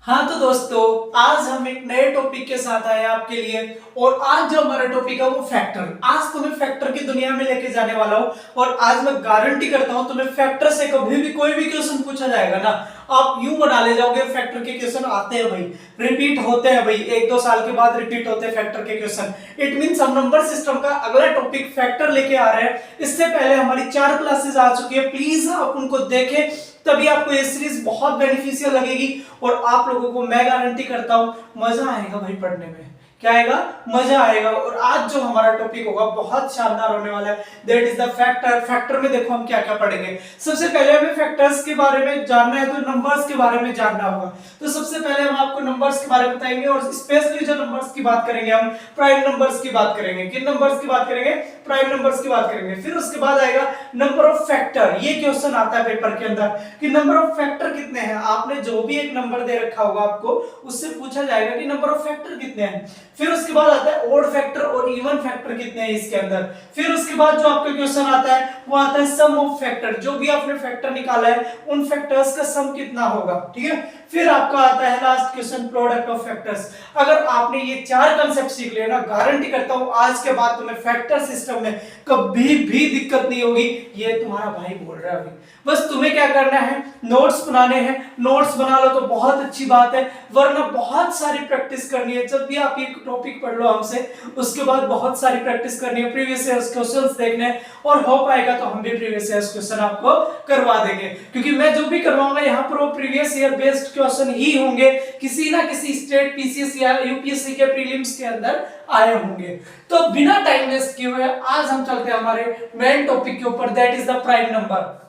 हाँ तो दोस्तों, आज हम एक नए टॉपिक के साथ आए हैं आपके लिए। और आज जो हमारा टॉपिक है वो फैक्टर। आज तुम्हें फैक्टर की दुनिया में लेके जाने वाला हूँ। और आज मैं गारंटी करता हूँ तुम्हें फैक्टर से कभी भी कोई भी क्वेश्चन पूछा जाएगा ना, आप यूं बना ले जाओगे फैक्टर के क्वेश्चन आते हैं भाई, रिपीट होते हैं भाई, 1-2 साल के बाद रिपीट होते हैं फैक्टर के क्वेश्चन। इट मींस हम नंबर सिस्टम का अगला टॉपिक फैक्टर लेके आ रहे हैं। इससे पहले हमारी 4 क्लासेस आ चुकी है, प्लीज आप उनको देखें, तभी आपको ये सीरीज बहुत बेनिफिशियल लगेगी। और आप लोगों को मैं गारंटी करता हूं मजा आएगा भाई पढ़ने में। क्या आएगा? मजा आएगा। और आज जो हमारा टॉपिक होगा बहुत शानदार होने वाला है, that is the factor. Factor में देखो हम क्या क्या पढ़ेंगे। सबसे पहले हमें फैक्टर्स के बारे में जानना है, तो नंबर्स के बारे में जानना होगा। तो सबसे पहले हम आपको नंबर्स के बारे में बताएंगे, और स्पेशली जो नंबर्स की बात करेंगे हम प्राइम नंबर्स की बात करेंगे। किन नंबर्स की बात करेंगे? प्राइम नंबर्स की बात करेंगे। फिर उसके बाद आएगा नंबर ऑफ फैक्टर। ये क्वेश्चन आता है पेपर के अंदर कि नंबर ऑफ फैक्टर कितने हैं। आपने जो भी एक नंबर दे रखा होगा आपको, उससे पूछा जाएगा कि नंबर ऑफ फैक्टर कितने हैं। फिर उसके बाद आता है ऑड फैक्टर और इवन फैक्टर कितने हैं इसके अंदर। फिर उसके बाद जो आपका क्वेश्चन आता है वो आता है सम ऑफ फैक्टर। जो भी आपने फैक्टर निकाला है उन फैक्टर्स का सम कितना होगा, ठीक है। फिर आपका आता है last question product of factors. अगर आपने ये 4 कांसेप्ट सीख लिए ना, गारंटी करता हूं आज के बाद तुम्हें फैक्टर सिस्टम में कभी भी दिक्कत नहीं होगी। ये तुम्हारा भाई बोल रहा है अभी। बस तुम्हें क्या करना है, नोट्स बनाने हैं। नोट्स बना लो तो बहुत अच्छी बात है, वरना बहुत सारी प्रैक्टिस करनी है। जब भी आप ये टॉपिक पढ़ लो हमसे, उसके बाद बहुत सारी प्रैक्टिस करनी है, प्रीवियस ईयर क्वेश्चंस देखने हैं। और हो पाएगा तो हम भी प्रीवियस ईयर क्वेश्चन आपको करवा देंगे, क्योंकि मैं जो भी करवाऊंगा यहाँ पर वो प्रीवियस ईयर बेस्ड क्वेश्चन ही होंगे, किसी ना किसी स्टेट पीसीएस या यूपीएससी के प्रीलिम्स के अंदर आए होंगे। तो बिना टाइम वेस्ट किए हुए आज हम चलते हैं हमारे मेन टॉपिक के ऊपर, that is the prime number.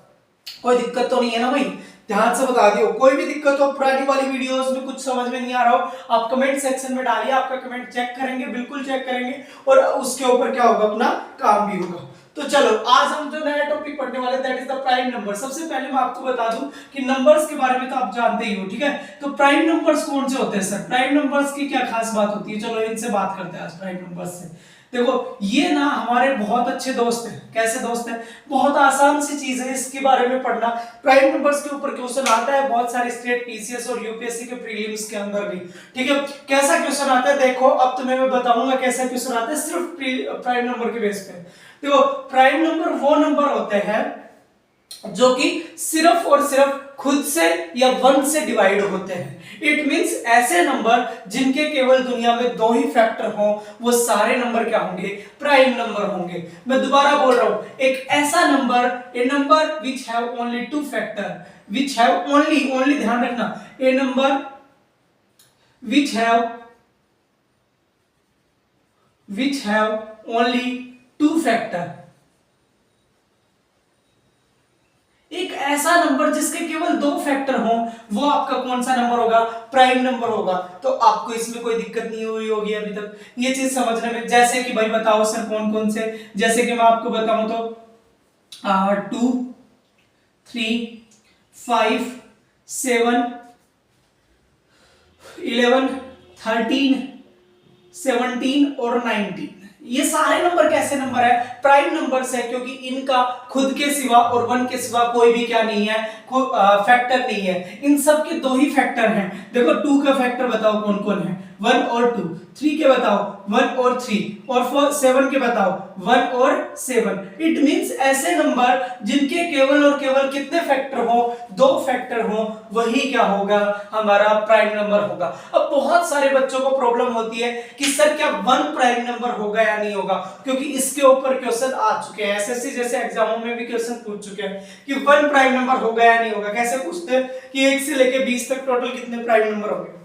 कोई दिक्कत तो नहीं है ना भाई? ध्यान से बता दियो, कोई भी दिक्कत हो, पुरानी वाली वीडियोस में कुछ समझ में नहीं आ रहा हो, आप कमेंट सेक्शन में डालिए। आपका कमेंट चेक करेंगे, बिल्कुल चेक करेंगे, और उसके ऊपर क्या होगा, अपना काम भी होगा। तो चलो आज हम जो नया टॉपिक पढ़ने वाले that is the prime number. सबसे पहले मैं आपको बता दूं कि नंबर्स के बारे में तो आप जानते ही हो, ठीक है। तो प्राइम नंबर्स कौन से होते हैं सर? प्राइम नंबर्स की क्या खास बात होती है? चलो इनसे बात करते हैं आज प्राइम नंबर्स से। देखो ये ना हमारे बहुत अच्छे दोस्त हैं। कैसे दोस्त हैं? बहुत आसान सी चीज है इसके बारे में पढ़ना। प्राइम नंबर्स के ऊपर क्वेश्चन आता है बहुत सारे स्टेट पीसीएस और यूपीएससी के प्रीलिम्स के अंदर भी, ठीक है। कैसा क्वेश्चन आता है देखो, अब तुम्हें मैं बताऊंगा कैसा क्वेश्चन आता है सिर्फ प्राइम नंबर के बेस पे। देखो प्राइम नंबर वो नंबर होते हैं जो कि सिर्फ और सिर्फ खुद से या 1 से डिवाइड होते हैं। इट मींस ऐसे नंबर जिनके केवल दुनिया में 2 ही फैक्टर हो, वो सारे नंबर क्या होंगे? प्राइम नंबर होंगे। मैं दोबारा बोल रहा हूं, एक ऐसा नंबर, a number which have only 2 factor, which have only ध्यान रखना, a number which have only 2 factor. एक ऐसा नंबर जिसके केवल 2 फैक्टर हो, वो आपका कौन सा नंबर होगा? प्राइम नंबर होगा। तो आपको इसमें कोई दिक्कत नहीं हुई होगी अभी तक ये चीज समझने में। जैसे कि भाई बताओ सर कौन कौन से, जैसे कि मैं आपको बताऊं तो 2, 3, 5, 7, 11, 13, 17 और 19। ये सारे नंबर कैसे नंबर है? प्राइम नंबर्स है, क्योंकि इनका खुद के सिवा और 1 के सिवा कोई भी क्या नहीं है, फैक्टर नहीं है। इन सब के 2 ही फैक्टर हैं। देखो 2 का फैक्टर बताओ कौन कौन है? 1 और 2। 3 के बताओ 1 और 3। और 7 के बताओ 1 और 7। इट मींस ऐसे नंबर जिनके केवल और केवल कितने फैक्टर हो? 2 फैक्टर हो, वही क्या होगा? हमारा प्राइम नंबर होगा। अब बहुत सारे बच्चों को प्रॉब्लम होती है कि सर क्या 1 प्राइम नंबर होगा या नहीं होगा, क्योंकि इसके ऊपर क्वेश्चन आ चुके हैं। एसएससी जैसे एग्जामों में भी क्वेश्चन पूछ चुके हैं कि 1 प्राइम नंबर होगा या नहीं होगा। कैसे पूछते हैं कि 1 से लेके 20 तक टोटल कितने प्राइम नंबर होंगे,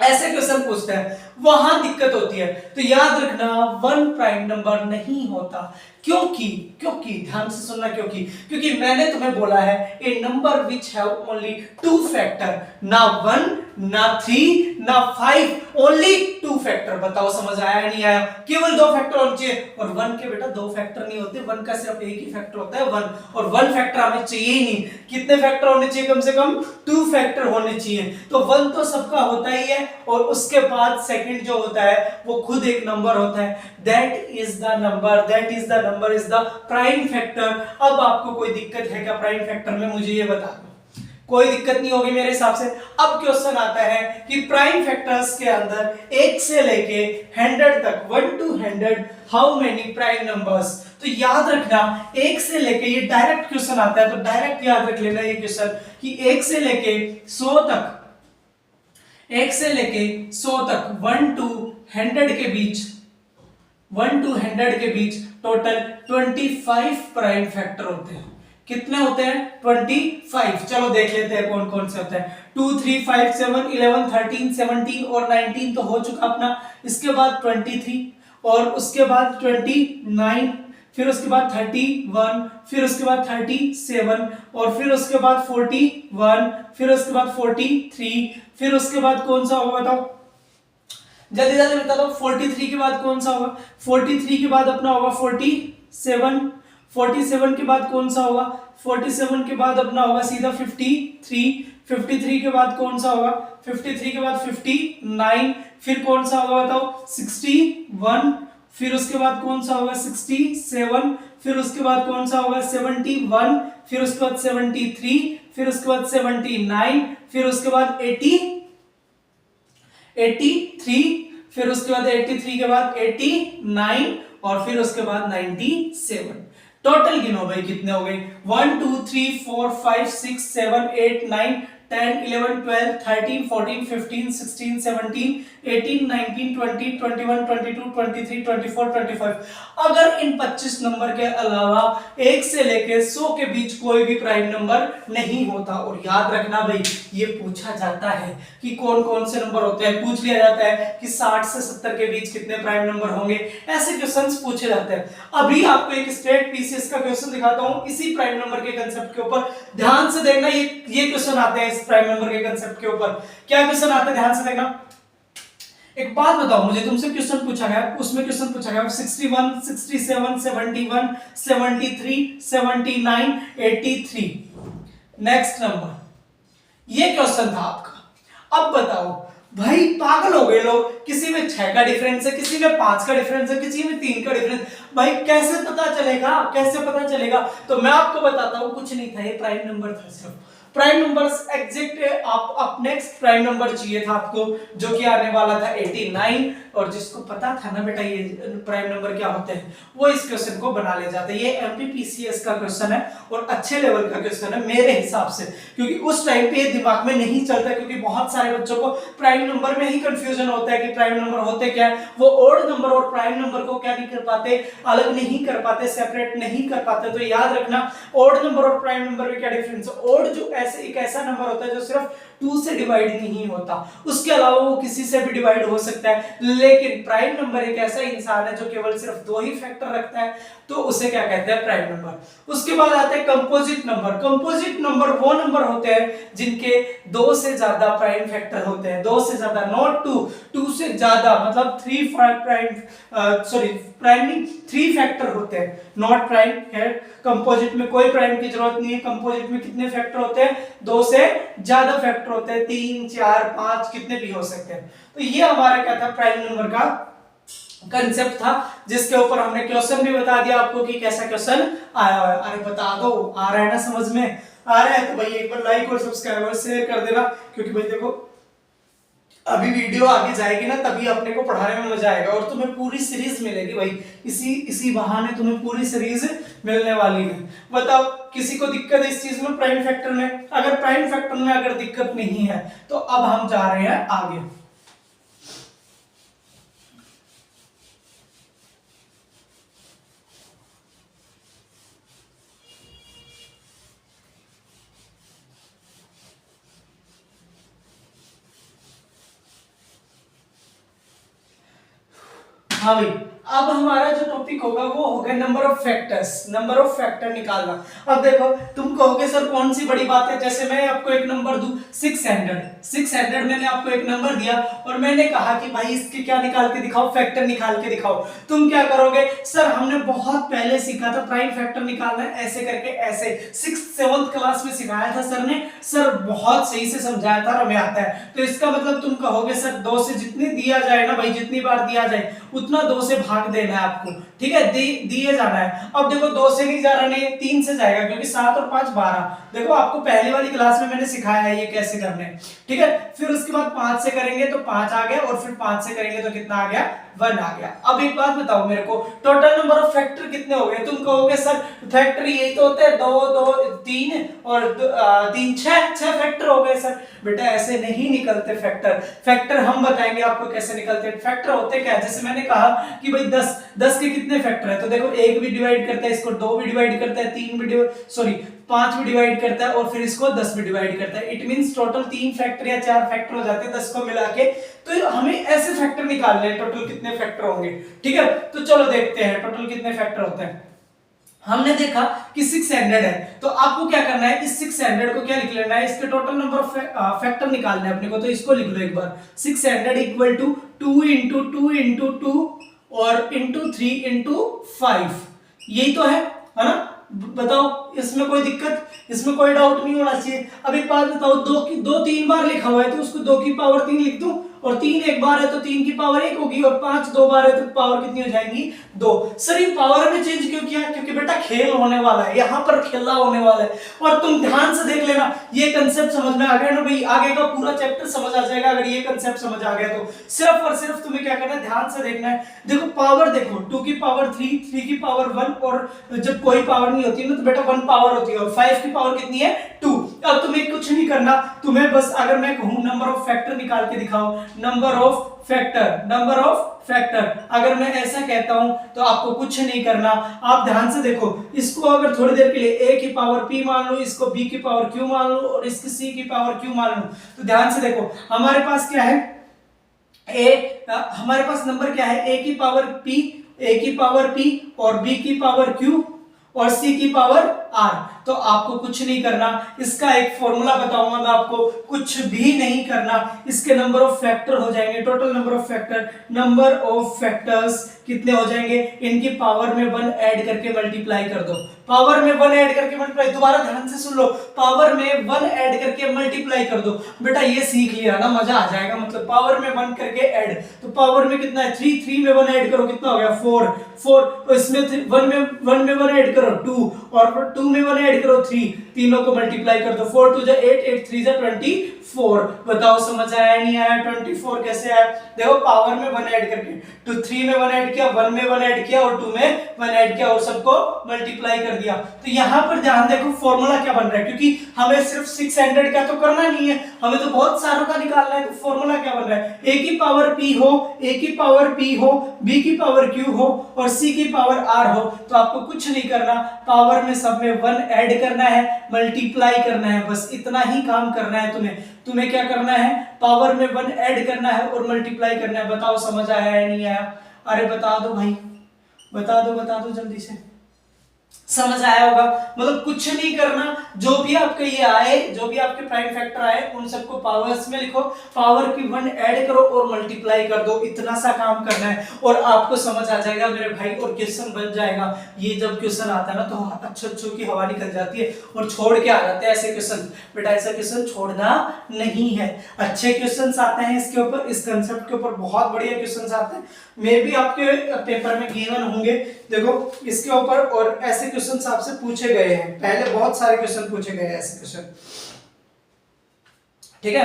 ऐसे क्वेश्चन पूछते हैं, वहां दिक्कत होती है। तो याद रखना 1 प्राइम नंबर नहीं होता। क्योंकि ध्यान से सुनना, क्योंकि मैंने तुम्हें बोला है a number which have only 2 factor, ना 1 ना 3 ना 5, ओनली 2 फैक्टर। बताओ समझ आया या नहीं आया? केवल 2 फैक्टर होने चाहिए। और 1 के बेटा 2 फैक्टर नहीं होते, 1 का सिर्फ एक ही फैक्टर होता है 1। और 1 फैक्टर हमें चाहिए ही नहीं। कितने फैक्टर होने चाहिए? कम से कम 2 फैक्टर होने चाहिए। तो 1 तो सबका होता ही है, और उसके बाद सेकंड जो होता है वो खुद एक नंबर होता है, that is the number is the prime factor. अब आपको कोई दिक्कत है क्या प्राइम फैक्टर में? मुझे ये बता दो कोई दिक्कत नहीं होगी मेरे हिसाब से। अब क्वेश्चन आता है कि प्राइम फैक्टर्स के अंदर 1 से लेके 100 तक, 1 to 100 how many prime numbers. तो याद रखना 1 से लेके, ये डायरेक्ट क्वेश्चन आता है तो डायरेक्ट याद रख लेना ये क्वेश्चन कि 1 से लेके 100 तक, 1 से लेके 100 तक 1 to 100 के बीच, 1 to 100 के बीच टोटल 25 प्राइम फैक्टर होते हैं। कितने होते हैं? 25। चलो देख लेते हैं कौन कौन से होते हैं। 2 3 5 7 11 13 17 और 19 तो हो चुका अपना। इसके बाद 23 और उसके बाद 29, फिर उसके बाद 31, फिर उसके बाद 37 और फिर उसके बाद 41, फिर उसके बाद 43, फिर उसके बाद कौन सा होगा बताओ, जल्दी जल्दी बता दो। 43 के बाद कौन सा होगा? 43 के बाद अपना होगा 47, 47 के बाद कौन सा होगा? 47 के बाद अपना होगा सीधा 53, 53 के बाद कौन सा होगा? 53 के बाद 59, फिर कौन सा होगा बताओ? 61, फिर उसके बाद कौन सा होगा? 67, फिर उसके बाद कौन सा होगा? 71, फिर उसके बाद 73, फिर उसके बाद 79, फिर उसके बाद 83, फिर उसके बाद 83 के बाद 89 और फिर उसके बाद 97। टोटल गिनो भाई कितने हो गए? 1 2 3 4 5 6 7 8 9 10 11 12 13 14 15 16 17 18 19 20 21 22 23 24 25। अगर इन 25 नंबर के अलावा 1 से लेके 100 के बीच कोई भी प्राइम नंबर नहीं होता। और याद रखना भाई ये पूछा जाता है कि कौन कौन से नंबर होते हैं। पूछ लिया जाता है कि 60 से 70 के बीच कितने प्राइम नंबर होंगे, ऐसे क्वेश्चंस पूछे जाते हैं। अभी आपको एक स्टेट पीसीएस का क्वेश्चन दिखाता हूं इसी प्राइम नंबर के कंसेप्ट के ऊपर। ध्यान से देखना, ये क्वेश्चन आते हैं इस प्राइम नंबर के कंसेप्ट के ऊपर। क्या क्वेश्चन आते हैं ध्यान से देखना। एक बात बताओ मुझे, तुमसे क्वेश्चन पूछा गया, उसमें क्वेश्चन पूछा गया 61 67 71 73 79 83 नेक्स्ट नंबर, ये क्वेश्चन था आपका। अब बताओ भाई पागल हो गए लोग, किसी में 6 का डिफरेंस है, किसी में 5 का डिफरेंस है, किसी में 3 का डिफरेंस, भाई कैसे पता चलेगा, कैसे पता चलेगा? तो मैं आपको बताता हूं, कुछ नहीं था, ये प्राइम नंबर था सिर्फ। प्राइम नंबर्स एग्जैक्ट आप नेक्स्ट प्राइम नंबर चाहिए था आपको, जो कि आने वाला था 89। और जिसको पता था ना बेटा ये प्राइम नंबर क्या होते हैं, वो इस क्वेश्चन को बना ले जाते हैं। ये एमपीपीसीएस का क्वेश्चन है और अच्छे लेवल का क्वेश्चन है मेरे हिसाब से, क्योंकि उस टाइम पे ये दिमाग में नहीं चलता, क्योंकि बहुत सारे बच्चों को प्राइम नंबर में ही कंफ्यूजन होता है कि प्राइम नंबर होते क्या है। वो ओड नंबर और प्राइम नंबर को क्या नहीं कर पाते, अलग नहीं कर पाते, सेपरेट नहीं कर पाते। तो याद रखना ओड नंबर और प्राइम नंबर में क्या डिफरेंस है। ओड जो ऐसे एक ऐसा नंबर होता है जो सिर्फ 2 से डिवाइड नहीं होता, उसके अलावा वो किसी से भी डिवाइड हो सकता है। लेकिन प्राइम नंबर एक ऐसा इंसान है जो केवल सिर्फ 2 ही फैक्टर रखता है, तो उसे क्या कहते हैं? Prime number. उसके बाद आते हैं कंपोजिट नंबर। कंपोजिट नंबर वो नंबर होते हैं जिनके 2 से ज्यादा प्राइम फैक्टर होते हैं, 2 से ज्यादा, नॉट 2 से ज्यादा, मतलब 3 फैक्टर होते हैं, नॉट प्राइम है। कंपोजिट में कोई प्राइम की जरूरत नहीं है। कंपोजिट में कितने फैक्टर होते हैं? 2 से ज्यादा फैक्टर होते हैं, 3 4 5 कितने भी हो सकते हैं। तो ये हमारा क्या था? प्राइम नंबर का कंसेप्ट था, जिसके ऊपर हमने क्वेश्चन भी बता दिया आपको कि कैसा क्वेश्चन आया है। अरे बता दो, आ रहा है ना समझ में? आ रहा है तो भाई एक बार लाइक और सब्सक्राइब और शेयर कर देना, क्योंकि भाई देखो अभी वीडियो आगे जाएगी ना तभी अपने को पढ़ाने में मजा आएगा और तुम्हें पूरी सीरीज मिलेगी भाई। इसी बहाने तुम्हें पूरी सीरीज मिलने वाली है। बताओ किसी को दिक्कत है इस चीज में, प्राइम फैक्टर में? अगर प्राइम फैक्टर में अगर दिक्कत नहीं है तो अब हम जा रहे हैं आगे। हाँ भाई, अब हमारा जो टॉपिक होगा वो होगा number of factors, number of factor निकालना। अब देखो तुम कहोगे सर कौन सी बड़ी बात है, जैसे मैं आपको एक नंबर दूं 600 मैंने आपको एक नंबर दिया और मैंने कहा कि भाई इसके क्या निकाल के दिखाओ, फैक्टर निकाल के दिखाओ। तुम क्या करोगे? सर हमने बहुत पहले सीखा था प्राइम फैक्टर निकालना है, ऐसे करके, ऐसे 6th 7th क्लास में सिखाया था सर ने, सर बहुत सही से समझाया था और हमें आता है। तो इसका मतलब तुम कहोगे सर 2 से जितनी दिया जाए ना भाई, जितनी बार दिया जाए उतना 2 से भाग देना है आपको, ठीक है, दिए जाना है। अब देखो 2 से नहीं जा रहा, नहीं 3 से जाएगा, क्योंकि 7 और 5 12। देखो आपको पहली वाली क्लास में मैंने सिखाया है ये कैसे करने, ठीक है। फिर उसके बाद 5 से करेंगे तो 5 आ गया, और फिर 5 से करेंगे तो कितना आ गया, 1 आ गया। अब एक बात बताओ मेरे को, टोटल नंबर ऑफ फैक्टर कितने हो गए? तुम कहोगे सर फैक्टर यही तो होते हैं, 2 2 3 और 3 6 फैक्टर हो गए सर। बेटा ऐसे नहीं निकलते फैक्टर। फैक्टर हम बताएंगे आपको कैसे निकलते हैं। फैक्टर होते क्या है, जैसे मैंने कहा कि भाई 10 के कितने फैक्टर है, तो देखो 1 भी डिवाइड करता है, इसको 2 भी डिवाइड करता है, 3 भी सॉरी 5 भी डिवाइड करता है, और फिर इसको 10 भी डिवाइड करता है। इट मींस टोटल 3 फैक्टर या 4 फैक्टर हो जाते हैं 10 को मिला के। तो हमें ऐसे फैक्टर निकालने हैं, टोटल कितने फैक्टर होंगे, ठीक है। तो चलो देखते हैं टोटल कितने फैक्टर होते हैं। हमने देखा कि 600 है, तो आपको क्या करना है, इस 600 को क्या लिख लेना है, इसके टोटल नंबर ऑफ फैक्टर निकालना है अपने को। तो इसको लिख लो एक बार, 600 इक्वल टू 2 इंटू 2 इंटू 2 और इंटू 3 इंटू 5, यही तो है ना। बताओ इसमें कोई दिक्कत, इसमें कोई डाउट नहीं होना चाहिए। अब एक बात बताओ, 2 3 बार लिखा हुआ है तो उसको 2 की पावर 3 लिख दूं, और 3 एक बार है तो 3 की पावर 1 होगी, और 5 2 बार है तो पावर कितनी हो जाएगी, 2। सर ये पावर में चेंज क्यों किया? क्योंकि बेटा खेल होने वाला है, यहाँ पर खेला होने वाला है। और तुम ध्यान से देख लेना, ये कंसेप्ट समझ में आ गया ना भाई, आगे का पूरा चैप्टर समझ आ जाएगा अगर ये कंसेप्ट समझ आ गया तो। सिर्फ और सिर्फ तुम्हें क्या करना है, ध्यान से देखना है। देखो पावर देखो, 2 की पावर 3, 3 की पावर 1, और जब कोई पावर नहीं होती ना तो बेटा 1 पावर होती है, और 5 की पावर कितनी है, 2। अब तुम्हें कुछ नहीं करना, तुम्हें बस अगर मैं कहूं नंबर ऑफ फैक्टर निकाल के दिखाओ, नंबर ऑफ फैक्टर अगर मैं ऐसा कहता हूं तो आपको कुछ नहीं करना। आप ध्यान से देखो, इसको अगर थोड़ी देर के लिए a की पावर p मान लो, इसको b की पावर q मान लो, और इसकी c की पावर q मान लो, तो ध्यान से देखो हमारे पास क्या है, हमारे पास नंबर क्या है, a की पावर p और b की पावर q और c की पावर r। तो आपको कुछ नहीं करना, इसका एक फॉर्मूला बताऊंगा मैं आपको, कुछ भी नहीं करना। इसके नंबर ऑफ फैक्टर हो जाएंगे, टोटल नंबर ऑफ फैक्टर्स कितने हो जाएंगे, इनकी पावर में 1 ऐड करके मल्टीप्लाई कर दो। पावर में 1 ऐड करके मल्टीप्लाई, दोबारा ध्यान से सुन लो, पावर में 1 ऐड करके मल्टीप्लाई कर दो। बेटा ये सीख लिया ना, मजा आ जाएगा। मतलब पावर में 1 करके ऐड, तो पावर में कितना है 3, 3 में 1 ऐड करो कितना हो गया 4, तो इसमें 1 में 1 ऐड करो 2, और 2 में 1 ऐड करो 3, तीनों को मल्टीप्लाई कर दो, 4 2 8, 8 3 24। बताओ समझ आया नहीं आया, 24 कैसे आया? देखो पावर में 1 ऐड करके, तो 3 में 1 ऐड किया, 1 में 1 ऐड किया, और 2 में 1 ऐड किया, और सबको मल्टीप्लाई कर दिया। तो यहाँ पर ध्यान देखो फॉर्मूला क्या बन रहा है, क्योंकि हमें सिर्फ 600 का तो करना नहीं है, हमें तो बहुत सारों का निकालना है। तो फॉर्मूला क्या बन रहा है, a की पावर p हो, b की पावर q हो, और c की पावर r हो। तो आपको कुछ नहीं करना, पावर में सब में 1 ऐड करना है, मल्टीप्लाई करना है, बस इतना ही काम करना है तुम्हें क्या करना है, पावर में 1 ऐड करना है और मल्टीप्लाई करना है। बताओ समझ आया या नहीं आया? अरे बता दो भाई, बता दो जल्दी से, समझ आया होगा। मतलब कुछ नहीं करना, जो भी आपके ये आए, जो भी आपके प्राइम फैक्टर आए, उन सबको पावर्स में लिखो, पावर की 1 ऐड करो और मल्टीप्लाई कर दो, इतना सा काम करना है और आपको समझ आ जाएगा मेरे भाई, और क्वेश्चन बन जाएगा। ये जब क्वेश्चन आता है ना तो अच्छों की हवा निकल जाती है और छोड़ के आ जाते हैं ऐसे क्वेश्चन। बेटा ऐसा क्वेश्चन छोड़ना नहीं है, अच्छे क्वेश्चन आते हैं इसके ऊपर, इस कंसेप्ट के ऊपर बहुत बढ़िया क्वेश्चन आते हैं, मे भी आपके पेपर में गिवन होंगे। देखो इसके ऊपर और ऐसे क्वेश्चन आपसे पूछे गए हैं, पहले बहुत सारे क्वेश्चन पूछे गए हैं ऐसे क्वेश्चन, ठीक है।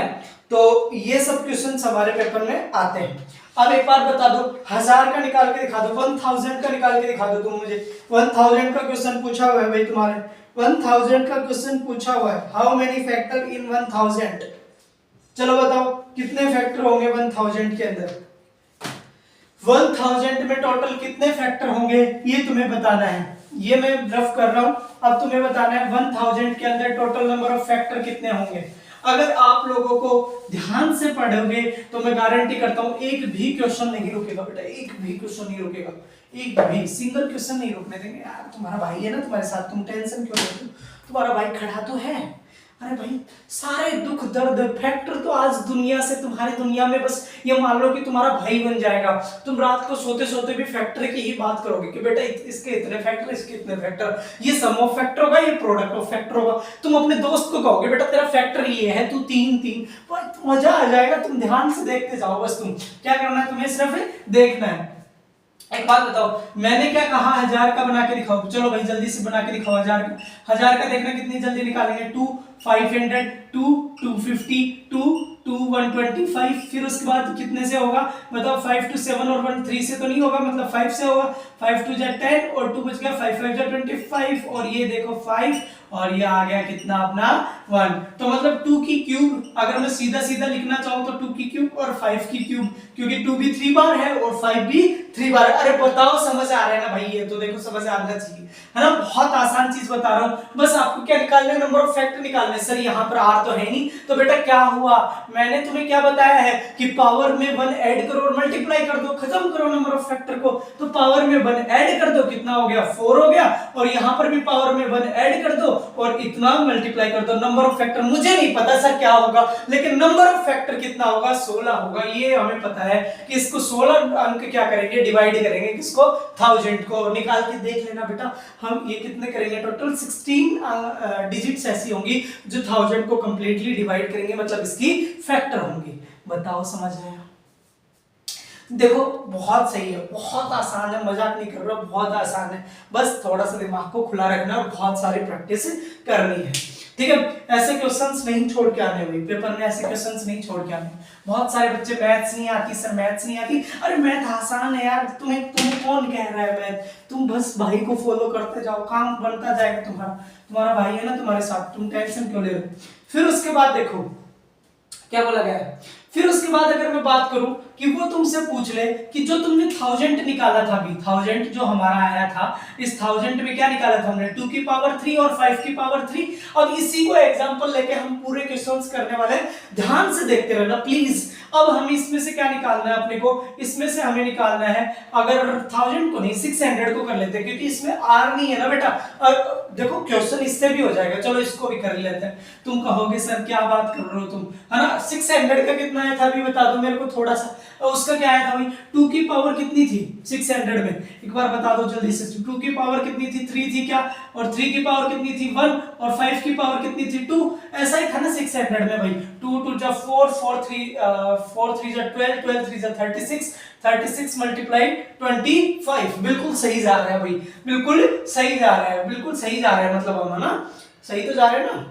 तो ये सब क्वेश्चन हमारे पेपर में आते हैं। अब एक बार बता दो, 1000 का निकाल के दिखा दो, 1000 का निकाल के दिखा दो तुम मुझे। 1000 का क्वेश्चन पूछा हुआ है भाई तुम्हारे, 1000 का क्वेश्चन पूछा हुआ है, हाउ मेनी फैक्टर इन 1000? चलो बताओ कितने फैक्टर होंगे 1000 के अंदर, 1000 में टोटल कितने फैक्टर होंगे ये तुम्हें बताना है। ये मैं रफ कर रहा हूं, अब तुम्हें बताना है 1000 के अंदर टोटल नंबर ऑफ फैक्टर कितने होंगे। अगर आप लोगों को ध्यान से पढ़ोगे तो मैं गारंटी करता हूं एक भी क्वेश्चन नहीं रुकेगा बेटा, एक भी क्वेश्चन नहीं रुकेगा, एक भी सिंगल क्वेश्चन नहीं रुकने देंगे। यार तुम्हारा भाई है ना तुम्हारे साथ, तुम टेंशन क्यों लेते हो, तुम्हारा भाई खड़ा तो है। अरे भाई सारे दुख दर्द फैक्टर तो आज दुनिया से, तुम्हारी दुनिया में बस ये मान लो कि तुम्हारा भाई बन जाएगा, तुम रात को सोते सोते भी फैक्टर की ही बात करोगे कि बेटा इसके इतने फैक्टर, इसके इतने फैक्टर, ये सम ऑफ फैक्टर होगा, ये प्रोडक्ट ऑफ फैक्टर होगा। तुम अपने दोस्त को कहोगे बेटा तेरा फैक्टर ये है, तू 3 3, मजा आ जाएगा। तुम ध्यान से देखते जाओ, बस तुम क्या करना है, तुम्हें सिर्फ देखना है। एक बात बताओ, मैंने क्या कहा 1000 का बना के दिखाओ, चलो भाई जल्दी से बना के दिखाओ 1000 का। 1000 का देखना कितनी जल्दी निकालेंगे, 2 500 2 250 2 2 125, फिर उसके बाद कितने से होगा बताओ, 5 2 7 और 1 3 से तो नहीं होगा, मतलब 5 से होगा, 5 2 जा 10 और 2 बच गया, 5 5 जा 25 और ये देखो 5 और ये आ गया कितना अपना 1। तो मतलब 2 की क्यूब, अगर मैं सीधा सीधा लिखना चाहूं तो 2 की क्यूब और 5 की क्यूब, क्योंकि 2 भी 3 बार है और 5 भी 3 बार है। अरे बताओ समझ आ रहा है ना भाई, ये तो देखो समझ आना चाहिए है ना, बहुत आसान चीज बता रहा हूं, बस आपको क्या निकालना है, नंबर ऑफ फैक्टर निकालना है। सर यहाँ पर आर तो है नहीं, तो बेटा क्या हुआ, मैंने तुम्हें क्या बताया है कि पावर में 1 ऐड करो और मल्टीप्लाई कर दो, खत्म करो नंबर ऑफ फैक्टर को। तो पावर में 1 ऐड कर दो, कितना हो गया 4 हो गया, और यहां पर भी पावर में 1 ऐड कर दो और इतना मल्टीप्लाई कर दो। नंबर ऑफ फैक्टर मुझे नहीं पता सर क्या होगा, लेकिन नंबर ऑफ फैक्टर कितना होगा 16 होगा, ये हमें पता है कि इसको 16 अंक क्या करेंगे, डिवाइड करेंगे किसको, 1000 को। निकाल के देख लेना बेटा, हम ये कितने करेंगे, टोटल 16 डिजिट्स ऐसी होंगी जो 1000 को कंप्लीटली डिवाइड करेंगे, मतलब इसकी फैक्टर होंगी। बताओ समझ आया? देखो बहुत सही है, बहुत आसान है, मजाक नहीं कर रहा, बहुत आसान है, बस थोड़ा सा दिमाग को खुला रखना और बहुत सारी प्रैक्टिस करनी है, ठीक है। ऐसे क्वेश्चंस नहीं छोड़ के आने हुए पेपर में, ऐसे क्वेश्चंस नहीं छोड़ के आने। बहुत सारे बच्चे मैथ्स नहीं आती सर, मैथ्स नहीं आती, अरे मैथ आसान है यार, तुम्हें कौन कह रहा है मैथ, तुम बस भाई को फॉलो करते जाओ, काम बनता जाएगा तुम्हारा, तुम्हारा भाई है ना तुम्हारे साथ, तुम टेंशन क्यों ले रहे हो। फिर उसके बाद देखो क्या बोला गया है, फिर उसके बाद अगर मैं बात करूं कि वो तुमसे पूछ ले कि जो तुमने 1000 निकाला था अभी, 1000 जो हमारा आया था, इस 1000 में क्या निकाला था हमने, 2 की पावर 3 और 5 की पावर 3। अब इसी को एग्जांपल लेके हम पूरे क्वेश्चंस करने वाले हैं, ध्यान से देखते रहना प्लीज। अब हम इसमें से क्या निकालना है अपने को, इसमें से हमें निकालना है, अगर 1000 को नहीं 600 को कर लेते हैं, क्योंकि इसमें आर नहीं है ना बेटा। देखो क्वेश्चन इससे भी हो जाएगा, चलो इसको भी कर लेते हैं। तुम कहोगे सर क्या बात कर रहे हो तुम, है ना, 600 का कितना आया था अभी बता दो मेरे को थोड़ा सा, उसका क्या आया था भाई, 2 की पावर कितनी थी 600 में, एक बार बता दो जल्दी से, 2 की पावर कितनी थी 3 थी क्या, और 3 की पावर कितनी थी 1, और 5 की पावर कितनी थी 2, ऐसा ही था ना 600 में भाई। 2 2 जा 4 4 3 4 3 जा 12 12 3 जा 36 36 मल्टीप्लाई 25, बिल्कुल सही जा रहा है भाई, बिल्कुल सही जा रहा है, बिल्कुल सही जा रहा है, मतलब हम ना सही तो जा रहे हैं ना,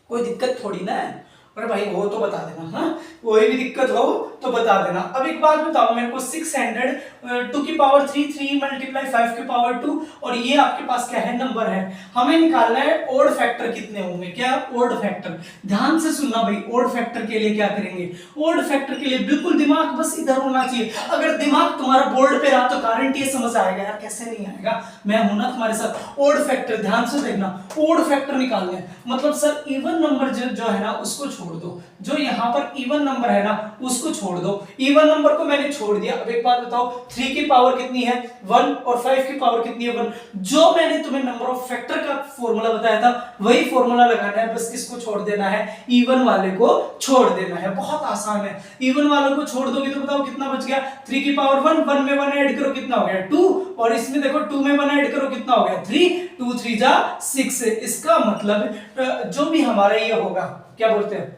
कोई दिक्कत थोड़ी ना है। अरे भाई हो तो बता देना, हाँ कोई भी दिक्कत हो तो बता देना। अब एक बात बताओ मेरे को, 600 2 की पावर 3 3 मल्टीप्लाई 5 की पावर 2, और ये आपके पास क्या है नंबर है, हमें निकालना है ओड फैक्टर कितने होंगे, क्या ओड फैक्टर। ध्यान से सुनना भाई, ओड फैक्टर के लिए क्या करेंगे, ओड फैक्टर के लिए बिल्कुल दिमाग बस इधर होना चाहिए। अगर दिमाग तुम्हारा बोर्ड पे रहा तो गारंटी ये समझ आएगा यार, कैसे नहीं आएगा, मैं हूं ना तुम्हारे साथ। ओड फैक्टर ध्यान से देखना, ओड फैक्टर निकालने हैं, मतलब सर इवन नंबर जो है ना उसको छोड़ दो, जो यहाँ पर इवन नंबर है ना उसको छोड़ दो, इवन नंबर को मैंने छोड़ दिया। अब एक बात बताओ, 3 की पावर कितनी है 1 और 5 की पावर कितनी है 1, जो मैंने तुम्हें नंबर ऑफ फैक्टर का फॉर्मूला बताया था वही फॉर्मूला लगाना है, बस किसको छोड़ देना है, इवन वाले को छोड़ देना है, बहुत आसान है। इवन वालों को छोड़ दोगे तो बताओ कितना बच गया, 3 की पावर 1 1 में 1 ऐड करो कितना हो गया 2, और इसमें देखो 2 में 1 ऐड करो कितना हो गया 3, 2 3 जा 6। इसका मतलब जो भी हमारा ये होगा क्या बोलते हैं,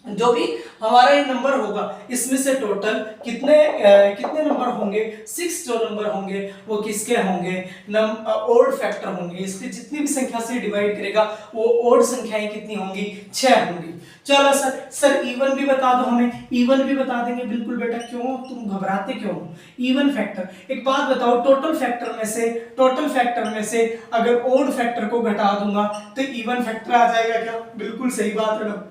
जो भी हमारा ये नंबर होगा इसमें से टोटल कितने नंबर होंगे, 6 जो नंबर होंगे वो किसके होंगे, ओड फैक्टर होंगे। इसके जितनी भी संख्या से डिवाइड करेगा वो ओड संख्याएं कितनी होंगी 6 होंगी। चलो सर इवन भी बता दो हमें, इवन भी बता देंगे बिल्कुल बेटा, क्यों तुम घबराते क्यों हो, इवन फैक्टर। एक बात बताओ, टोटल फैक्टर में से अगर ओड फैक्टर को घटा दूंगा तो इवन फैक्टर आ जाएगा क्या, बिल्कुल सही बात है ना।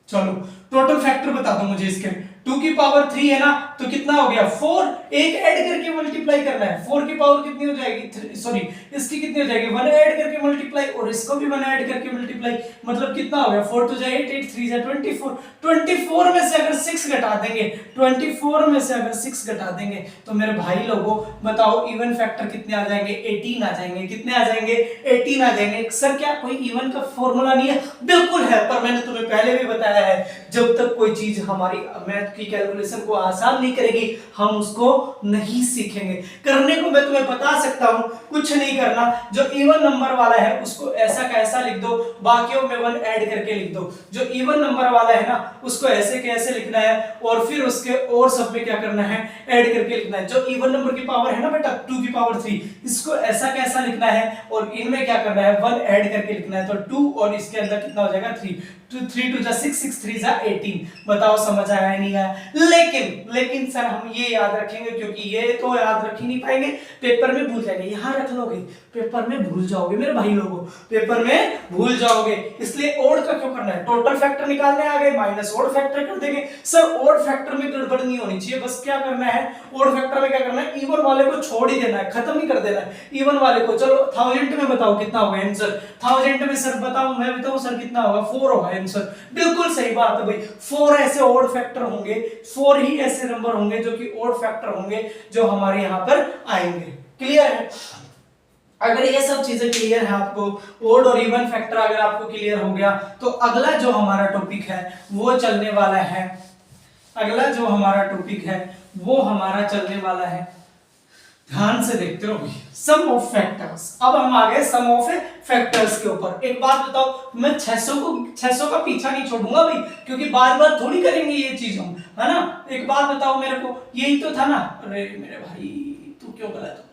चलो टोटल फैक्टर बता दो मुझे इसके, 2 की पावर 3 है ना तो कितना हो गया 4, एक ऐड करके मल्टीप्लाई करना है, 4 की पावर कितनी हो जाएगी, सॉरी इसकी कितनी हो जाएगी 1 ऐड करके मल्टीप्लाई, और इसको भी 1 ऐड करके मल्टीप्लाई, मतलब कितना हो गया 4 2 जा 8 8 3 जा 24, 24 में से अगर 6 घटा देंगे, 24 में से अगर 6 घटा देंगे तो मेरे भाई लोगों बताओ इवन फैक्टर कितने आ जाएंगे, 18 आ जाएंगे, कितने आ जाएंगे 18 आ जाएंगे। सर क्या कोई इवन का फॉर्मूला नहीं है, बिल्कुल है, पर मैंने तुम्हें पहले भी बताया है जब तक कोई चीज हमारी मैथ की कैलकुलेशन को आसान नहीं करेगी हम उसको नहीं सीखेंगे। करने को मैं तुम्हें बता सकता हूं, कुछ नहीं करना, जो इवन नंबर वाला है उसको ऐसा का ऐसा लिख दो, बाकियों में 1 ऐड करके लिख दो। जो इवन नंबर वाला है ना उसको ऐसे कैसे लिखना है और फिर उसके और सब में क्या करना है, ऐड करके लिखना है। जो इवन नंबर की पावर है ना बेटा 2 की पावर 3, इसको ऐसा कैसा लिखना है और इनमें क्या करना है 1 ऐड करके लिखना है। तो 2 और इसके अंदर कितना हो जाएगा 3, 3 2 जा 6, 6 3 जा 18। बताओ समझ आया नहीं आया? लेकिन सर हम ये याद रखेंगे क्योंकि ये तो याद रख ही नहीं पाएंगे, पेपर में भूल जाएंगे। यहां रख लोगे, पेपर में भूल जाओगे मेरे भाई लोगों, पेपर में भूल जाओगे। इसलिए ओड का क्यों करना है, टोटल फैक्टर निकालने आ गए माइनस ओड फैक्टर कर देंगे। सर ओड फैक्टर में गड़बड़ नहीं होनी चाहिए, बस क्या करना है ओड फैक्टर में क्या करना है, इवन वाले को छोड़ ही देना है, खत्म ही कर देना है इवन वाले को। चलो 1000 में बताओ कितना होगा आंसर, 1000 में सर बताओ, मैं बताऊं सर कितना होगा, 4 होगा आंसर। बिल्कुल सही बात है भाई, 4 ऐसे ओड फैक्टर होंगे, 4 ही ऐसे नंबर होंगे जो कि ओड फैक्टर होंगे जो हमारे यहां पर आएंगे। क्लियर है? अगर ये सब चीजें क्लियर है आपको, ओड और इवन फैक्टर अगर आपको क्लियर हो गया तो अगला जो हमारा टॉपिक है वो चलने वाला है, अगला जो हमारा टॉपिक है वो हमारा चलने वाला है, ध्यान से देखते रहो, सम ऑफ फैक्टर्स। अब हम आ गए सम ऑफ फैक्टर्स के ऊपर। एक बात बताओ, मैं 600 का पीछा नहीं छोड़ूंगा भाई, क्योंकि बार बार थोड़ी करेंगे ये चीज हम, है ना। एक बात बताओ मेरे को, यही तो था ना, अरे मेरे भाई तू क्यों गलत हो,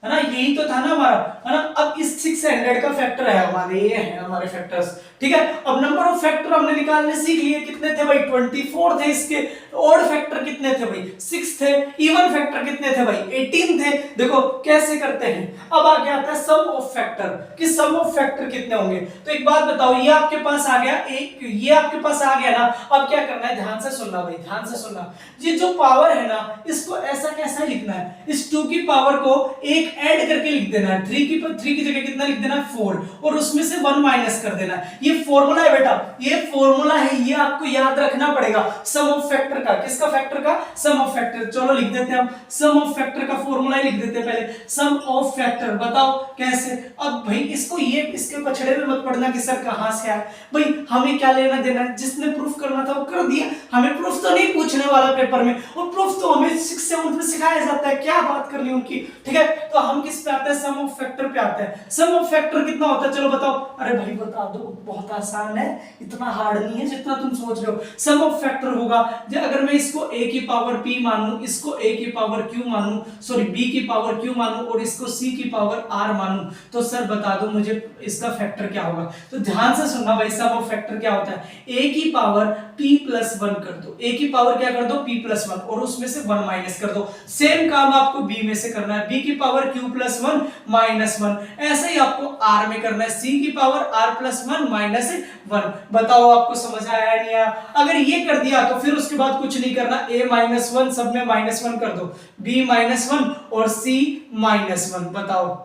है ना, यही तो था ना हमारा, है ना। अब इस 600 का फैक्टर है हमारे, ये है हमारे फैक्टर्स, ठीक है। अब नंबर ऑफ फैक्टर हमने निकालने सीख लिए, कितने थे भाई 24 थे इसके, ऑड फैक्टर कितने थे भाई 6 थे, इवन फैक्टर कितने थे भाई 18 थे। देखो कैसे करते हैं। अब आगे आता है सम ऑफ फैक्टर, कि सम ऑफ फैक्टर कितने होंगे। तो एक बात बताओ, ये आपके पास आ गया एक, ये आपके पास आ गया ना। अब क्या करना है, ध्यान से सुनना भाई, ध्यान से सुनना। ये जो पावर है ना इसको ऐसा कैसा लिखना है, इस 2 की पावर को एक ऐड करके लिख देना है, 3 की जगह कितना लिख देना है 4, और उसमें से 1 माइनस कर देना है। ये फॉर्मूला है बेटा, ये फॉर्मूला है, ये आपको याद रखना पड़ेगा सम ऑफ फैक्टर का। किसका फैक्टर का, सम ऑफ फैक्टर। चलो लिख देते हैं हम सम ऑफ फैक्टर का फॉर्मूला ही लिख देते हैं पहले, सम ऑफ फैक्टर। बताओ कैसे। अब भाई इसको ये इसके पछड़े में मत पड़ना कि सर कहां से आया, भाई हमें क्या लेना देना, जिसने प्रूफ करना था वो कर दिया, हमें प्रूफ तो नहीं पूछने वाला पेपर में, और प्रूफ तो हमें 6 7 में सिखाया जाता है, क्या बात करनी उनकी, ठीक है। तो हम किस पे आते हैं, सम ऑफ फैक्टर पे आते हैं। सम ऑफ फैक्टर कितना होता है, चलो बताओ। अरे भाई बता दो, बहुत आसान है, इतना हार्ड नहीं है जितना तुम सोच रहे हो। सम ऑफ फैक्टर होगा अगर मैं इसको a की पावर p मानूं, इसको a की पावर q मानूं, सॉरी b की पावर q मानूं और इसको c की पावर r मानूं, तो सर बता दो मुझे इसका फैक्टर क्या होगा। तो ध्यान से सुनना भाई, सम ऑफ फैक्टर क्या होता है, a की पावर p + 1 कर दो, a की पावर क्या कर दो p + 1 और उसमें से 1 माइनस कर दो। सेम काम आपको b में से करना है, b की पावर q + 1 - 1, ऐसे ही आपको r में करना है, c की पावर r + 1 - 1। बताओ आपको समझ आया नहीं आया। अगर ये कर दिया तो फिर उसके बाद कुछ नहीं करना, a - 1 सब में -1 कर दो, b - 1 और c - 1।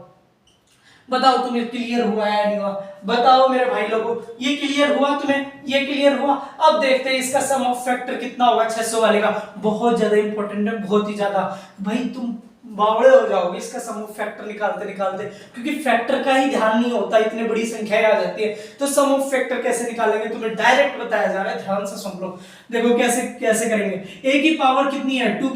बताओ तुम्हें क्लियर हुआ है नहीं हुआ, बताओ मेरे भाई लोगों, ये क्लियर हुआ तुम्हें, ये क्लियर हुआ। अब देखते हैं इसका सम ऑफ फैक्टर कितना होगा 600 वाले का, बहुत ज्यादा इंपॉर्टेंट है, बहुत ही ज्यादा। भाई तुम बावड़े हो जाओगे इसका सम ऑफ फैक्टर निकालते निकालते, क्योंकि फैक्टर का ही ध्यान नहीं होता, इतनी बड़ी संख्याएं आ जाती है। तो सम ऑफ फैक्टर कैसे निकालेंगे तुम्हें डायरेक्ट बताया जा रहा है, ध्यान से सुन लो। देखो कैसे कैसे करेंगे। a की पावर कितनी है 2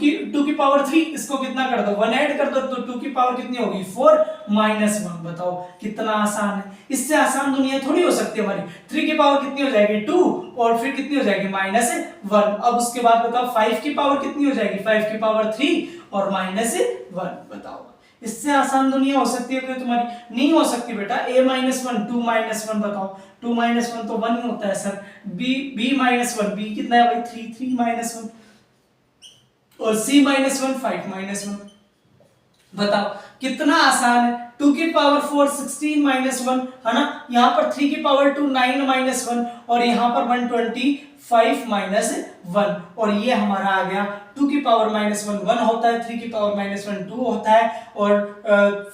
की पावर 3, इसको कितना कर दो 1 ऐड कर दो, तो 2 की पावर कितनी होगी 4 - 1। बताओ कितना आसान है, इससे आसान दुनिया थोड़ी हो सकती है हमारी। 3 की पावर कितनी हो जाएगी 2 और फिर कितनी हो जाएगी -1। अब उसके बाद बताओ 5 की पावर कितनी हो जाएगी 5 की पावर 3 और -1। बताओ इससे आसान दुनिया हो सकती है कि तुम्हारी, नहीं हो सकती बेटा। a - 1 2 - 1 बताओ, 2 - 1 तो 1 ही होता है सर। b - 1 b कितना है भाई 3 - 1 और c - 1 5 - 1। बताओ कितना आसान है। 2 की पावर 4 16 - 1 है ना, यहाँ पर 3 की पावर 2 9 - 1 और यहाँ पर 125 - 1 और ये हमारा आ गया 2 की पावर -1 1 होता है, 3 की पावर -1 2 होता है और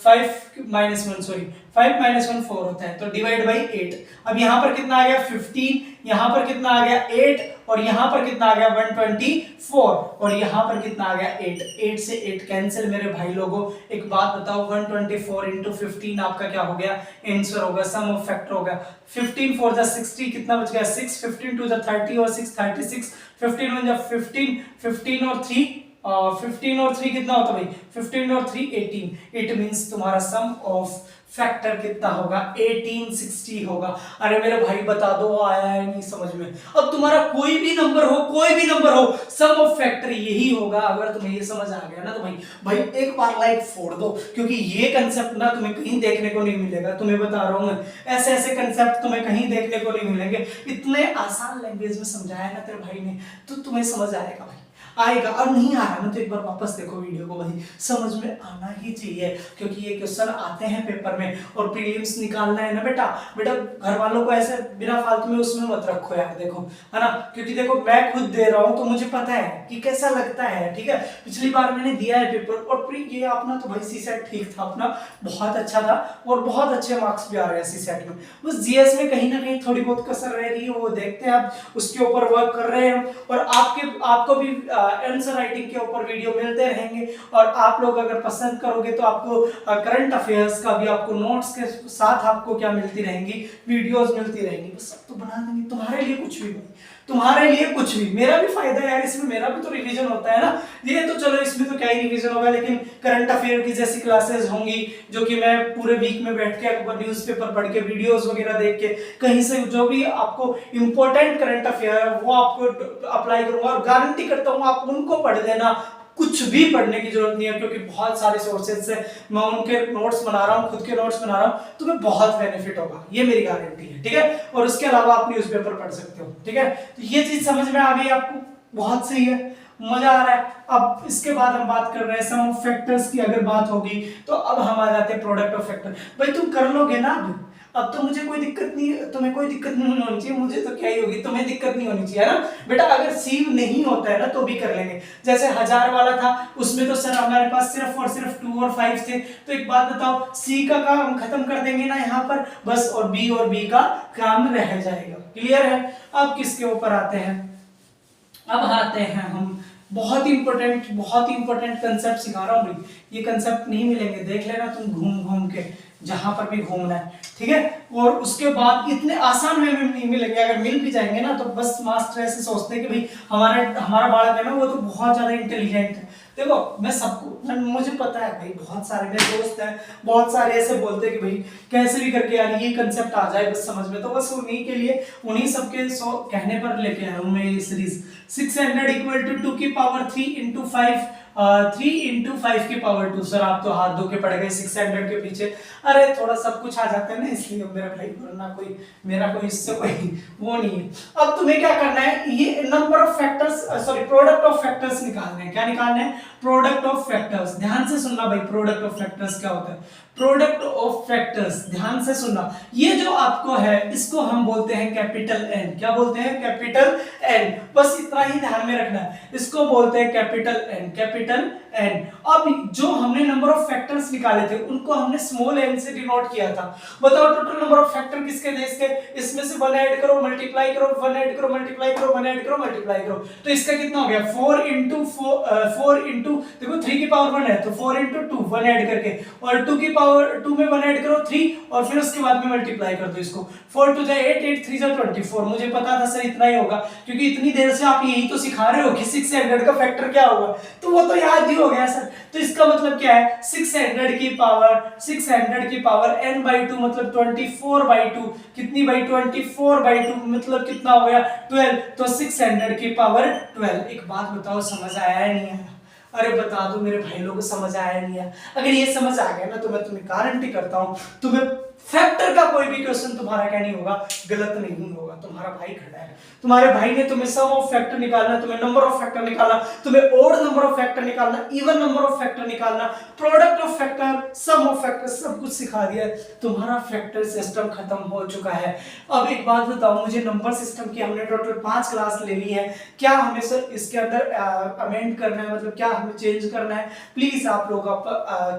5 - 1 सॉरी 5 माइनस 1 4 होता है, तो डिवाइड बाई 8। अब यहाँ पर कितना आ गया 15, यहाँ पर कितना आ गया 8, और यहाँ पर कितना आ गया 124, और यहाँ पर कितना आ गया 8। 8 से 8 कैंसिल मेरे भाई लोगों। एक बात बताओ, 124 इंटू 15 आपका क्या हो गया, आंसर होगा, सम ऑफ फैक्टर होगा। 15 4 जा 60, कितना बच गया 6, 15 2 जा 30 और 6 36, 15 1 जा 15, 15 और 3 15 और 3 कितना होता भाई, 15 और 3 18। इट मींस तुम्हारा सम ऑफ फैक्टर कितना होगा, 1860 होगा। अरे मेरे भाई बता दो, आया है नहीं समझ में। अब तुम्हारा कोई भी नंबर हो, कोई भी नंबर हो, सम ऑफ फैक्टर यही होगा। अगर तुम्हें ये समझ आ गया ना तो भाई एक बार लाइक फोड़ दो, क्योंकि ये कंसेप्ट ना तुम्हें कहीं देखने को नहीं मिलेगा। तुम्हें बता रहा हूं मैं, ऐसे ऐसे कंसेप्ट तुम्हें कहीं देखने को नहीं मिलेंगे। इतने आसान लैंग्वेज में समझाया ना तेरे भाई ने, तो तुम्हें समझ आएगा भाई, आएगा। और नहीं आ रहा ना तो एक बार वापस देखो वीडियो को भाई, समझ में आना ही चाहिए, क्योंकि ये क्वेश्चन आते हैं पेपर में और प्रीलिम्स निकालना है ना बेटा। घर वालों को ऐसे बिना फालतू में उसमें मत रखो यार, देखो है ना, क्योंकि देखो मैं खुद दे रहा हूँ तो मुझे पता है कि कैसा लगता है, ठीक है। पिछली बार मैंने दिया है पेपर, और ये अपना तो भाई सीसेट ठीक था, अपना बहुत अच्छा था और बहुत अच्छे मार्क्स भी आ रहे हैं सीसेट में। बस जीएस में कहीं ना कहीं थोड़ी बहुत कसर रह रही है, वो देखते हैं, आप उसके ऊपर वर्क कर रहे हैं। और आपको भी आंसर राइटिंग के ऊपर वीडियो मिलते रहेंगे, और आप लोग अगर पसंद करोगे तो आपको करंट अफेयर्स का भी आपको नोट्स के साथ आपको क्या मिलती रहेंगी, वीडियोस मिलती रहेंगी। बस सब तो बना देंगे तुम्हारे लिए, कुछ भी तुम्हारे लिए कुछ भी। मेरा भी फायदा है यार इसमें, मेरा भी तो रिवीजन होता है ना। ये तो चलो इसमें तो क्या ही रिवीजन होगा, लेकिन करंट अफेयर की जैसी क्लासेस होंगी जो कि मैं पूरे वीक में बैठ के न्यूज़पेपर पढ़ के, वीडियोस वगैरह देख के, कहीं से जो भी आपको इंपॉर्टेंट करंट अफेयर है वो आपको अप्लाई करूंगा, और गारंटी करता हूँ आप उनको पढ़ लेना। कुछ भी पढ़ने की जरूरत नहीं है, क्योंकि बहुत सारे सोर्सेज से मैं उनके नोट्स बना रहा हूँ, खुद के नोट्स बना रहा हूँ, तुम्हें बहुत बेनिफिट होगा, ये मेरी गारंटी है, ठीक है। और उसके अलावा आप न्यूज़पेपर पढ़ सकते हो, ठीक है। तो ये चीज समझ में आ गई आपको, बहुत सही है, मजा आ रहा है। अब इसके बाद हम बात कर रहे हैं सम ऑफ फैक्टर्स की। अगर बात होगी तो अब हम आ जाते हैं प्रोडक्ट ऑफ फैक्टर। भाई तुम कर लोगे ना अब तो मुझे कोई दिक्कत नहीं, तुम्हें कोई दिक्कत नहीं होनी चाहिए, मुझे तो क्या ही होगी, तुम्हें दिक्कत नहीं होनी चाहिए ना बेटा। अगर सी नहीं होता है ना तो भी कर लेंगे। जैसे 1000 वाला था, उसमें तो सर हमारे पास सिर्फ और सिर्फ 2 और 5 थे, तो एक बात बताओ, सी का काम खत्म कर देंगे ना यहाँ पर बस, और बी का काम रह जाएगा। क्लियर है। अब किसके ऊपर आते हैं, अब आते हैं हम बहुत इंपॉर्टेंट कंसेप्ट सिखा रहा हूँ भाई। ये कंसेप्ट नहीं मिलेंगे, देख लेना तुम घूम घूम के जहां पर भी घूमना है, ठीक है। और उसके बाद इतने आसान वे में नहीं मिलेंगे, अगर मिल भी जाएंगे ना तो बस मास्टर ऐसे सोचते हैं कि भाई हमारा बालक है ना वो तो बहुत ज्यादा इंटेलिजेंट है। देखो मैं सबको, मुझे पता है भाई, बहुत सारे मेरे दोस्त हैं, बहुत सारे ऐसे बोलते हैं कि भाई कैसे भी करके यार ये कंसेप्ट आ जाए बस समझ में। तो बस उन्हीं के लिए, उन्हीं सबके कहने पर लेके आया हूं मैं ये सीरीज। 600 इक्वल टू 2 की पावर 3 इंटू 5, 3 इंटू 5 की पावर 2। सर आप तो हाथ धो के पड़ गए 600 के पीछे। अरे थोड़ा सब कुछ आ जाता है ना, इसलिए मेरा भाई, वरना मेरा कोई इससे कोई वो नहीं है। अब तुम्हें क्या करना है, ये number of factors, sorry product of factors निकालने हैं। क्या निकालने हैं, प्रोडक्ट ऑफ फैक्टर्स। ध्यान से सुनना भाई, प्रोडक्ट ऑफ फैक्टर्स क्या होता है। प्रोडक्ट ऑफ फैक्टर्स, ध्यान से सुनना, ये जो आपको है इसको हम बोलते हैं कैपिटल एन। क्या बोलते हैं, कैपिटल एन। बस इतना ही ध्यान में रखना है, इसको बोलते हैं कैपिटल एन, कैपिटल एन। अब जो हमने नंबर ऑफ फैक्टर्स निकाले थे उनको हमने स्मॉल एन से डिनोट किया था। बताओ टोटल नंबर ऑफ फैक्टर किसके थे इसके, इसमें से 1 ऐड करो, मल्टीप्लाई करो, 1 ऐड करो, मल्टीप्लाई करो, 1 ऐड करो, मल्टीप्लाई करो, तो इसका कितना हो गया 4 इंटू देखो 3 की पावर 1 है तो 4 इंटू 2, 1 ऐड करके, और 2 की पावर 2 में 1 ऐड करो 3, और फिर उसके बाद में मल्टीप्लाई कर दो इसको। 4 2 8, 8 3 24। मुझे पता था सर इतना ही होगा, क्योंकि इतनी देर से आप यही तो सिखा रहे हो कि 600 का फैक्टर क्या होगा, तो वो तो याद ही हो गया सर। तो इसका मतलब क्या है, 600 की पावर n/2 मतलब 24/2, कितनी बाई 24/2 मतलब कितना हो गया 12, तो 600 की पावर 12। एक बात बताओ, समझ आया है नहीं आया? अरे बता दो मेरे भाई लोगों को, समझ आया नहीं है? अगर ये समझ आ गया ना तो मैं तुम्हें गारंटी करता हूँ तुम्हें फैक्टर का कोई भी क्वेश्चन तुम्हारा क्या नहीं होगा, गलत नहीं होगा। तुम्हारा भाई खड़ा है, तुम्हारे भाई ने तुम्हें सम ऑफ फैक्टर निकालना, तुम्हें नंबर ऑफ फैक्टर निकालना, तुम्हें ओड नंबर ऑफ फैक्टर निकालना, इवन नंबर ऑफ फैक्टर निकालना, product of factor, sum of factor, सब कुछ सिखा दिया। तुम्हारा फैक्टर सिस्टम खत्म हो चुका है। अब एक बात बताओ मुझे, नंबर सिस्टम की हमने टोटल 5 क्लास ले ली है, क्या हमें सर इसके अंदर अमेंड करना है, मतलब क्या हमें चेंज करना है? प्लीज आप लोग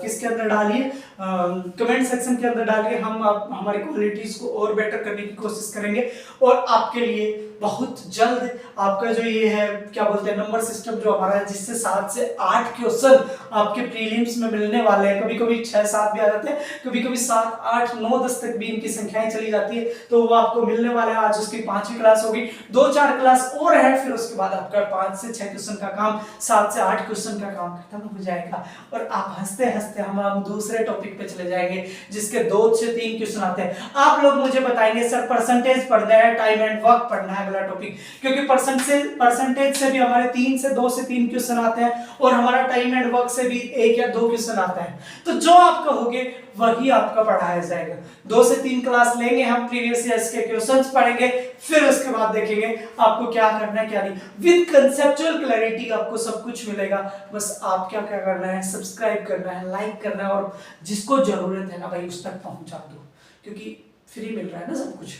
किसके अंदर डालिए, कमेंट सेक्शन के अंदर डालिए। हम हमारी क्वालिटीज को और बेटर करने की कोशिश करेंगे और आपके लिए बहुत जल्द आपका जो ये है क्या बोलते हैं नंबर सिस्टम जो हमारा है, जिससे 7 से 8 क्वेश्चन आपके प्रीलिम्स में मिलने वाले हैं। कभी कभी 6-7 भी आ जाते हैं, कभी कभी 7, 8, 9, 10 तक भी इनकी संख्याएं चली जाती है, तो वो आपको मिलने वाले हैं। आज उसकी 5वीं क्लास होगी, 2-4 क्लास और है, फिर उसके बाद आपका 5 से 6 क्वेश्चन का काम, 7 से 8 क्वेश्चन का काम खत्म हो जाएगा और आप हंसते हंसते हम दूसरे टॉपिक पे चले जाएंगे जिसके 2 से 3 क्वेश्चन आते हैं। आप लोग मुझे बताएंगे सर परसेंटेज पढ़ना है, टाइम एंड वर्क पढ़ना है अगला टॉपिक, क्योंकि परसेंटेज से भी हमारे 2 से 3 क्वेश्चन आते हैं और हमारा टाइम एंड वर्क से भी 1 या 2 क्वेश्चन आता है। तो जो आप कहोगे वही आपका पढ़ाया जाएगा। 2 से 3 क्लास लेंगे हम, प्रीवियस ईयर्स के क्वेश्चंस पढ़ेंगे, फिर उसके बाद देखेंगे आपको क्या करना है क्या नहीं। विद कंसेप्चुअल क्लैरिटी आपको सब कुछ मिलेगा। बस आप क्या क्या करना है, सब्सक्राइब करना है, लाइक करना है और जिसको जरूरत है ना भाई उस तक पहुंचा दो, क्योंकि फ्री मिल रहा है ना सब कुछ,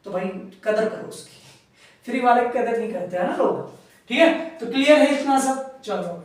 तो भाई कदर करो उसकी। फ्री वाले की कदर नहीं करते हैं ना लोग, ठीक है? तो क्लियर है इतना सब, चलो।